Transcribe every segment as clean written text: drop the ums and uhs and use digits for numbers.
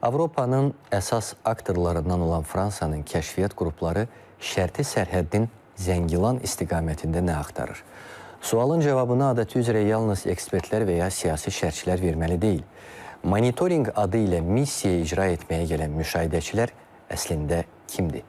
Avropanın əsas aktorlarından olan Fransanın kəşfiyyat qrupları şərti sərhəddin Zəngilan istiqamətində nə axtarır? Sualın cavabını adəti üzrə yalnız ekspertlər və ya siyasi şərhçilər verməli deyil. Monitoring adı ilə missiya icra etməyə gələn müşahidəçilər əslində kimdir?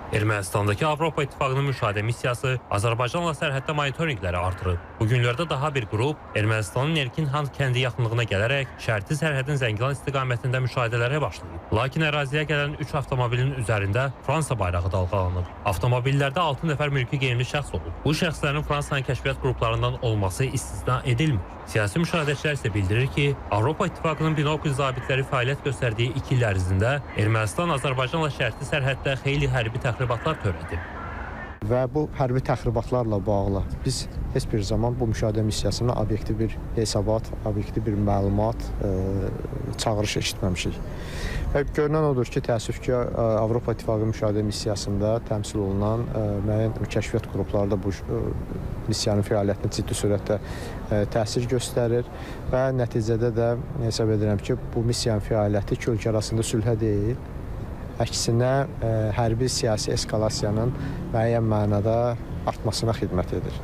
Ermənistandakı Avropa İttifaqının müşahidə missiyası Azərbaycanla sərhəddə monitorinqləri artırıb. Bu günlərdə daha bir qrup Ermənistanın Erkin-Han kəndi yaxınlığına gələrək şərti sərhədin Zəngilan istiqamətində müşahidələrə başlayıb. Lakin əraziyə gələn 3 avtomobilin üzərində Fransa bayrağı dalğalanıb. Avtomobillərdə 6 nəfər mülki geyimli şəxs olub. Bu şəxslərin Fransanın kəşfiyyat qruplarından olması istisna edilmir. Siyasi müşahidəçilər isə bildirir ki, Avropa İttifaqının binokul zabitləri fəaliyyət göstərdiyi 2 il ərzində Ermənistan Azərbaycanla şərti sərhəddə xeyli hərbi təxribatlar törədib. Və bu hərbi təxribatlarla bağlı biz heç bir zaman bu müşahidə missiyasına obyektiv bir hesabat, obyektiv bir məlumat, çağırış eşitməmişik. Və görünən odur ki, təəssüf ki, Avropa İttifaqı müşahidə missiyasında təmsil olunan müəyyən kəşfiyyat qrupları da bu missiyanın fəaliyyətinə ciddi sürətdə təsir göstərir və nəticədə də hesab edirəm ki, bu missiyanın fəaliyyəti iki ölkə arasında sülhə deyil, əksinə hərbi siyasi eskalasiyanın müəyyən mənada artmasına xidmət edir.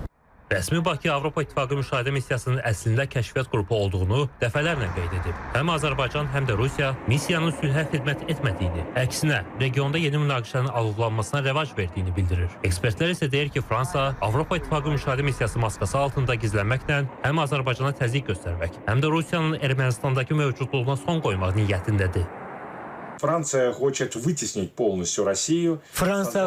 Rəsmi Bakı Avropa İttifaqı müşahidə missiyasının əslində kəşfiyyat qrupu olduğunu dəfələrlə qeyd edib. Həm Azərbaycan, həm də Rusiya missiyanın sülhə xidmət etmədiyini, əksinə regionda yeni münaqişənin alovlanmasına rəvac verdiyini bildirir. Ekspertlər isə deyir ki, Fransa Avropa İttifaqı müşahidə missiyası maskası altında gizlənməklə həm Azərbaycana təzyiq göstərmək, həm də Rusiyanın Ermənistandakı mövcudluğuna son qoymaq niyyətindədir. Fransa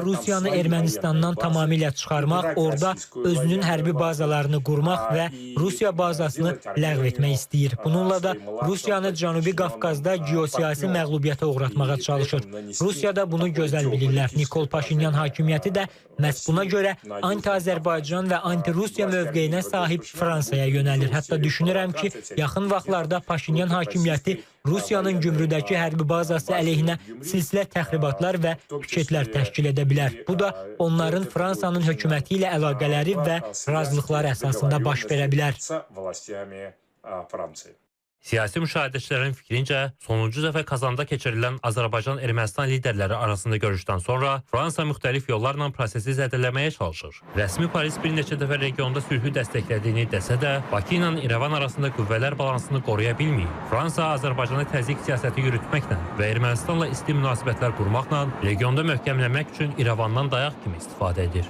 Rusiyanı Ermənistandan tamamilə çıxarmaq, orada özünün hərbi bazalarını qurmaq və Rusiya bazasını ləğv etmək istəyir. Bununla da Rusiyanı Cənubi Qafqazda geosiyasi məğlubiyyətə uğratmağa çalışır. Rusiya da bunu gözəl bilirlər. Nikol Paşinyan hakimiyyəti də məhz buna görə anti-Azərbaycan və anti-Rusiya mövqeyinə sahib Fransaya yönəlir. Hətta düşünürəm ki, yaxın vaxtlarda Paşinyan hakimiyyəti Rusiyanın Gümrüdəki hərbi bazası əleyhinə silsilə təxribatlar və piketlər təşkil edə bilər. Bu da onların Fransanın hökuməti ilə əlaqələri və razılıqları əsasında baş verə bilər. Siyasi müşahidəçilərin fikrincə, sonuncu dəfə Kazanda keçirilən Azərbaycan-Ermənistan liderləri arasında görüşdən sonra Fransa müxtəlif yollarla prosesi zədələməyə çalışır. Rəsmi Paris bir neçə dəfə regionda sülhü dəstəklədiyini desə də, Bakı ilə İrəvan arasında qüvvələr balansını qoruya bilməyib. Fransa Azərbaycana təzyiq siyasəti yürütməklə və Ermənistanla isti münasibətlər qurmaqla regionda möhkəmlənmək üçün İrəvandan dayaq kimi istifadə edir.